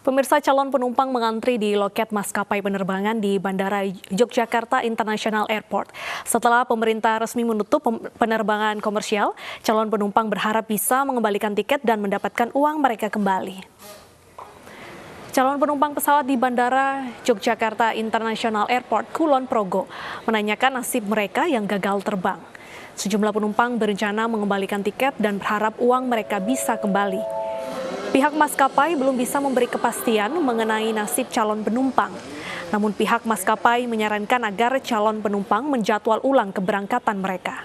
Pemirsa, calon penumpang mengantri di loket maskapai penerbangan di Bandara Yogyakarta International Airport. Setelah pemerintah resmi menutup penerbangan komersial, calon penumpang berharap bisa mengembalikan tiket dan mendapatkan uang mereka kembali. Calon penumpang pesawat di Bandara Yogyakarta International Airport, Kulon Progo, menanyakan nasib mereka yang gagal terbang. Sejumlah penumpang berencana mengembalikan tiket dan berharap uang mereka bisa kembali. Pihak maskapai belum bisa memberi kepastian mengenai nasib calon penumpang. Namun pihak maskapai menyarankan agar calon penumpang menjadwal ulang keberangkatan mereka.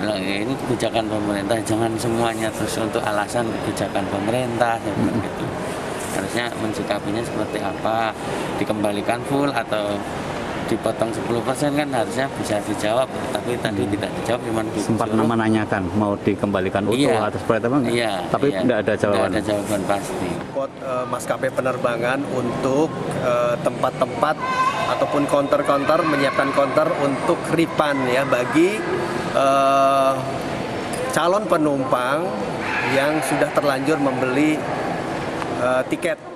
Ini kebijakan pemerintah, jangan semuanya terus untuk alasan kebijakan pemerintah, gitu. Harusnya mensikapinya seperti apa, dikembalikan full atau dipotong 10% kan harusnya bisa dijawab, tapi tadi tidak dijawab, cuma sempat menanyakan mau dikembalikan utuh atau seperti apa enggak? Tapi tidak ada jawaban. Tidak ada jawaban pasti. Maskapai penerbangan untuk tempat-tempat ataupun counter-counter, menyiapkan counter untuk refund ya bagi calon penumpang yang sudah terlanjur membeli tiket.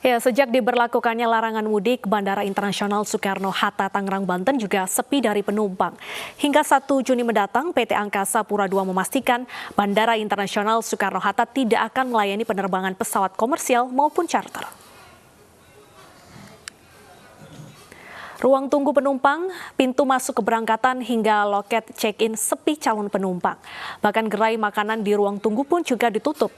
Ya, sejak diberlakukannya larangan mudik, Bandara Internasional Soekarno-Hatta Tangerang, Banten juga sepi dari penumpang. Hingga 1 Juni mendatang, PT Angkasa Pura II memastikan Bandara Internasional Soekarno-Hatta tidak akan melayani penerbangan pesawat komersial maupun charter. Ruang tunggu penumpang, pintu masuk keberangkatan hingga loket check-in sepi calon penumpang. Bahkan gerai makanan di ruang tunggu pun juga ditutup.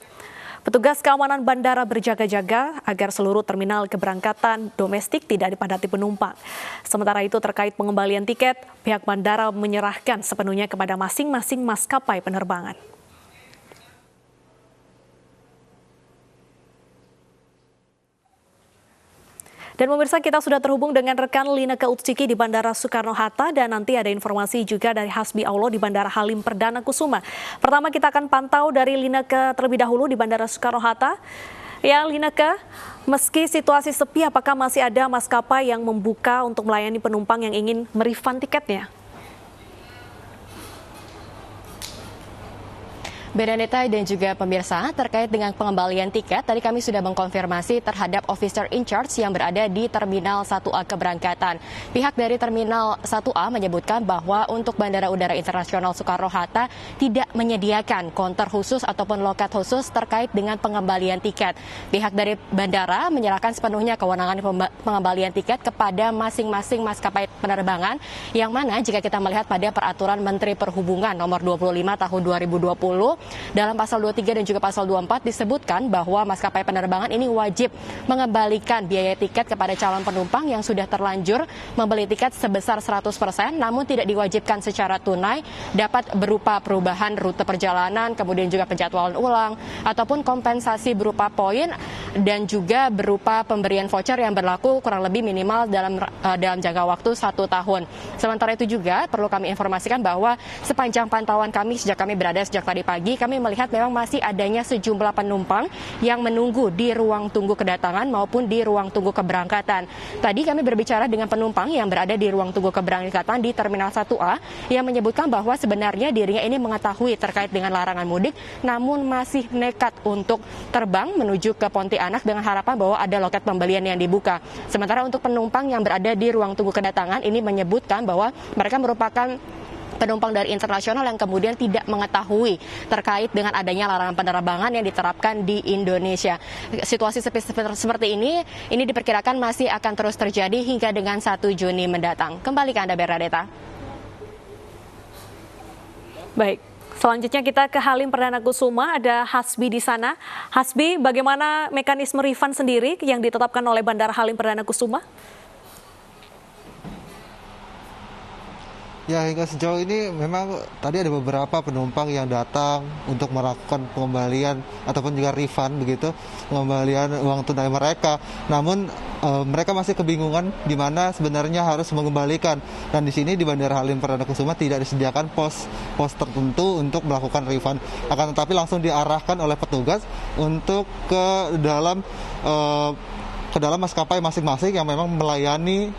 Petugas keamanan bandara berjaga-jaga agar seluruh terminal keberangkatan domestik tidak dipadati penumpang. Sementara itu terkait pengembalian tiket, pihak bandara menyerahkan sepenuhnya kepada masing-masing maskapai penerbangan. Dan pemirsa, kita sudah terhubung dengan rekan Lineke Utsiki di Bandara Soekarno-Hatta dan nanti ada informasi juga dari Hasbi Aulo di Bandara Halim Perdana Kusuma. Pertama kita akan pantau dari Lineke terlebih dahulu di Bandara Soekarno-Hatta. Ya Lineke, meski situasi sepi, apakah masih ada maskapai yang membuka untuk melayani penumpang yang ingin merefund tiketnya? Benedetta dan juga pemirsa, terkait dengan pengembalian tiket, tadi kami sudah mengkonfirmasi terhadap officer in charge yang berada di Terminal 1A keberangkatan. Pihak dari Terminal 1A menyebutkan bahwa untuk Bandara Udara Internasional Soekarno-Hatta tidak menyediakan konter khusus ataupun loket khusus terkait dengan pengembalian tiket. Pihak dari bandara menyerahkan sepenuhnya kewenangan pengembalian tiket kepada masing-masing maskapai penerbangan, yang mana jika kita melihat pada Peraturan Menteri Perhubungan nomor 25 tahun 2020, dalam pasal 23 dan juga pasal 24 disebutkan bahwa maskapai penerbangan ini wajib mengembalikan biaya tiket kepada calon penumpang yang sudah terlanjur membeli tiket sebesar 100%, namun tidak diwajibkan secara tunai, dapat berupa perubahan rute perjalanan, kemudian juga penjadwalan ulang, ataupun kompensasi berupa poin, dan juga berupa pemberian voucher yang berlaku kurang lebih minimal dalam jangka waktu 1 tahun. Sementara itu juga perlu kami informasikan bahwa sepanjang pantauan kami sejak kami berada sejak tadi pagi, kami melihat memang masih adanya sejumlah penumpang yang menunggu di ruang tunggu kedatangan maupun di ruang tunggu keberangkatan. Tadi kami berbicara dengan penumpang yang berada di ruang tunggu keberangkatan di Terminal 1A yang menyebutkan bahwa sebenarnya dirinya ini mengetahui terkait dengan larangan mudik, namun masih nekat untuk terbang menuju ke Pontianak dengan harapan bahwa ada loket pembelian yang dibuka. Sementara untuk penumpang yang berada di ruang tunggu kedatangan ini menyebutkan bahwa mereka merupakan penumpang dari internasional yang kemudian tidak mengetahui terkait dengan adanya larangan penerbangan yang diterapkan di Indonesia. Situasi seperti ini diperkirakan masih akan terus terjadi hingga dengan 1 Juni mendatang. Kembali ke Anda, Bernadetta. Baik, selanjutnya kita ke Halim Perdana Kusuma, ada Hasbi di sana. Hasbi, bagaimana mekanisme refund sendiri yang ditetapkan oleh Bandara Halim Perdana Kusuma? Ya, hingga sejauh ini memang tadi ada beberapa penumpang yang datang untuk melakukan pengembalian ataupun juga refund begitu, pengembalian uang tunai mereka. Namun mereka masih kebingungan di mana sebenarnya harus mengembalikan. Dan di sini di Bandara Halim Perdana Kusuma tidak disediakan pos tertentu untuk melakukan refund. Akan tetapi langsung diarahkan oleh petugas untuk ke dalam ke dalam maskapai masing-masing yang memang melayani.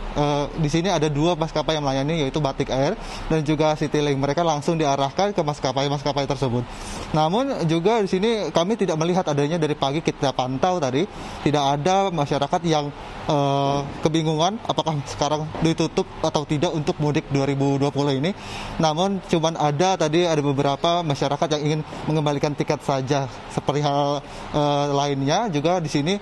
Di sini ada 2 maskapai yang melayani, yaitu Batik Air dan juga Citylink. Mereka langsung diarahkan ke maskapai tersebut. Namun juga di sini kami tidak melihat adanya, dari pagi kita pantau tadi, tidak ada masyarakat yang kebingungan apakah sekarang ditutup atau tidak untuk mudik 2020 ini. Namun cuman ada beberapa masyarakat yang ingin mengembalikan tiket saja. Seperti hal lainnya juga di sini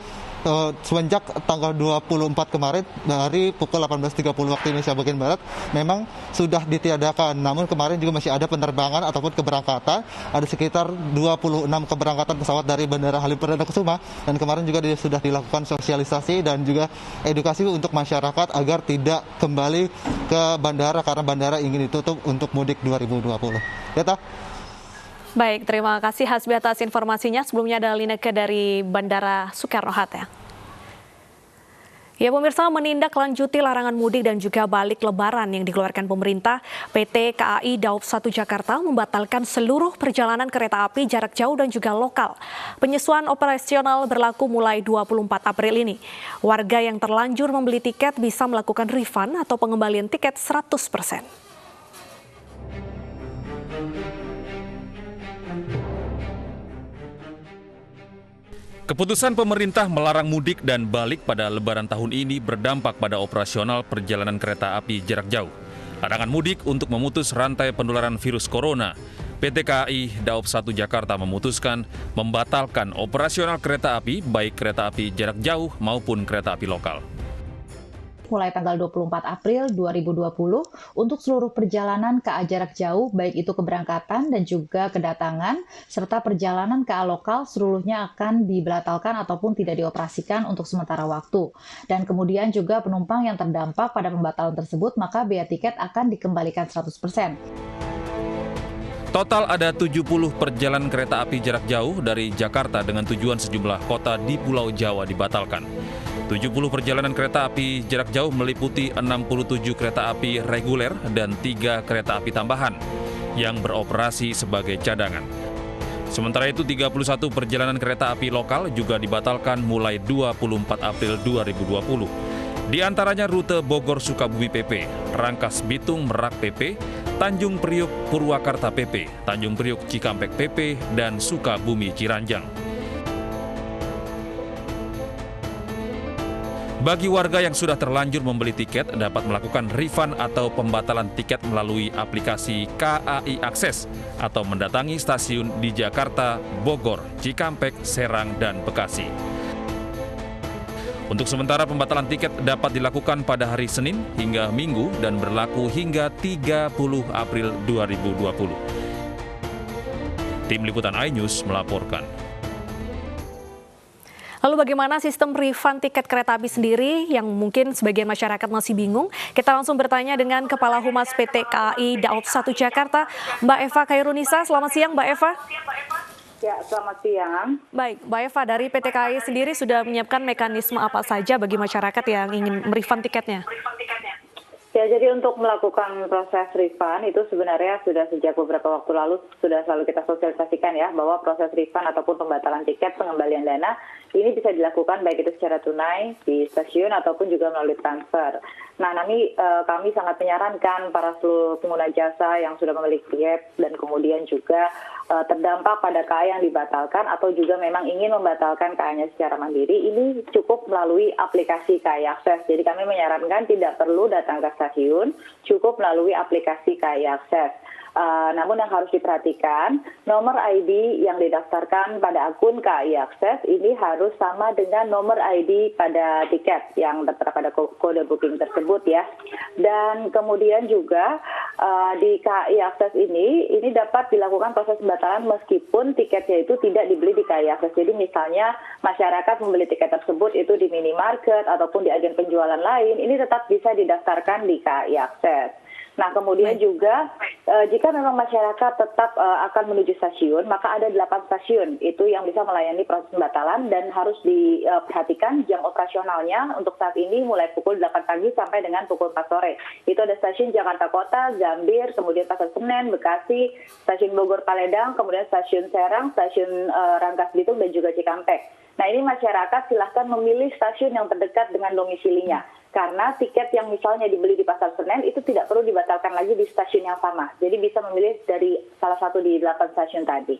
semenjak tanggal 24 kemarin dari pukul 18.30 waktu Indonesia bagian Barat memang sudah ditiadakan. Namun kemarin juga masih ada penerbangan ataupun keberangkatan. Ada sekitar 26 keberangkatan pesawat dari Bandara Halim Perdana Kusuma, dan kemarin juga sudah dilakukan sosialisasi dan juga edukasi untuk masyarakat agar tidak kembali ke bandara karena bandara ingin ditutup untuk mudik 2020. Ya, Baik, terima kasih Hasbi atas informasinya. Sebelumnya ada Lineke dari Bandara Soekarno-Hatta. Ya, pemirsa, menindaklanjuti larangan mudik dan juga balik lebaran yang dikeluarkan pemerintah, PT KAI Daob 1 Jakarta membatalkan seluruh perjalanan kereta api jarak jauh dan juga lokal. Penyesuaian operasional berlaku mulai 24 April ini. Warga yang terlanjur membeli tiket bisa melakukan refund atau pengembalian tiket 100%. Keputusan pemerintah melarang mudik dan balik pada Lebaran tahun ini berdampak pada operasional perjalanan kereta api jarak jauh. Larangan mudik untuk memutus rantai penularan virus corona. PT KAI Daob 1 Jakarta memutuskan membatalkan operasional kereta api, baik kereta api jarak jauh maupun kereta api lokal. Mulai tanggal 24 April 2020 untuk seluruh perjalanan KA jarak jauh, baik itu keberangkatan dan juga kedatangan, serta perjalanan KA lokal seluruhnya akan dibatalkan ataupun tidak dioperasikan untuk sementara waktu. Dan kemudian juga penumpang yang terdampak pada pembatalan tersebut, maka biaya tiket akan dikembalikan 100%. Total ada 70 perjalanan kereta api jarak jauh dari Jakarta dengan tujuan sejumlah kota di Pulau Jawa dibatalkan. 70 perjalanan kereta api jarak jauh meliputi 67 kereta api reguler dan 3 kereta api tambahan yang beroperasi sebagai cadangan. Sementara itu 31 perjalanan kereta api lokal juga dibatalkan mulai 24 April 2020. Di antaranya rute Bogor-Sukabumi PP, Rangkas-Bitung-Merak PP, Tanjung Priuk-Purwakarta PP, Tanjung Priuk-Cikampek PP, dan Sukabumi-Ciranjang. Bagi warga yang sudah terlanjur membeli tiket dapat melakukan refund atau pembatalan tiket melalui aplikasi KAI Akses atau mendatangi stasiun di Jakarta, Bogor, Cikampek, Serang, dan Bekasi. Untuk sementara pembatalan tiket dapat dilakukan pada hari Senin hingga Minggu dan berlaku hingga 30 April 2020. Tim Liputan iNews melaporkan. Lalu bagaimana sistem refund tiket kereta api sendiri yang mungkin sebagian masyarakat masih bingung? Kita langsung bertanya dengan Kepala Humas PT KAI Daob 1 Jakarta, Mbak Eva Khairunisa. Selamat siang, Mbak Eva. Ya, selamat siang. Baik, Mbak Eva, dari PT KAI sendiri sudah menyiapkan mekanisme apa saja bagi masyarakat yang ingin merefund tiketnya? Ya, jadi untuk melakukan proses refund itu sebenarnya sudah sejak beberapa waktu lalu sudah selalu kita sosialisasikan ya, bahwa proses refund ataupun pembatalan tiket, pengembalian dana ini bisa dilakukan baik itu secara tunai di stasiun ataupun juga melalui transfer. Nah, kami sangat menyarankan para seluruh pengguna jasa yang sudah memiliki tiket dan kemudian juga terdampak pada KA yang dibatalkan atau juga memang ingin membatalkan KA-nya secara mandiri, ini cukup melalui aplikasi KAI Akses. Jadi kami menyarankan tidak perlu datang ke stasiun, cukup melalui aplikasi KAI Akses. Namun yang harus diperhatikan, nomor ID yang didaftarkan pada akun KAI Akses ini harus sama dengan nomor ID pada tiket yang tertera pada kode booking tersebut ya. Dan kemudian juga di KAI Akses ini dapat dilakukan proses pembatalan meskipun tiketnya itu tidak dibeli di KAI Akses. Jadi misalnya masyarakat membeli tiket tersebut itu di minimarket ataupun di agen penjualan lain, ini tetap bisa didaftarkan di KAI Akses. Nah, kemudian juga jika memang masyarakat tetap akan menuju stasiun, maka ada 8 stasiun itu yang bisa melayani proses pembatalan dan harus diperhatikan jam operasionalnya untuk saat ini mulai pukul 8 pagi sampai dengan pukul 4 sore. Itu ada stasiun Jakarta Kota, Gambir, kemudian Pasar Senen, Bekasi, stasiun Bogor Paledang, kemudian stasiun Serang, stasiun Rangkas Bitung dan juga Cikampek. Nah, ini masyarakat silahkan memilih stasiun yang terdekat dengan domisilinya. Karena tiket yang misalnya dibeli di Pasar Senen itu tidak perlu dibatalkan lagi di stasiun yang sama. Jadi bisa memilih dari salah satu di 8 stasiun tadi.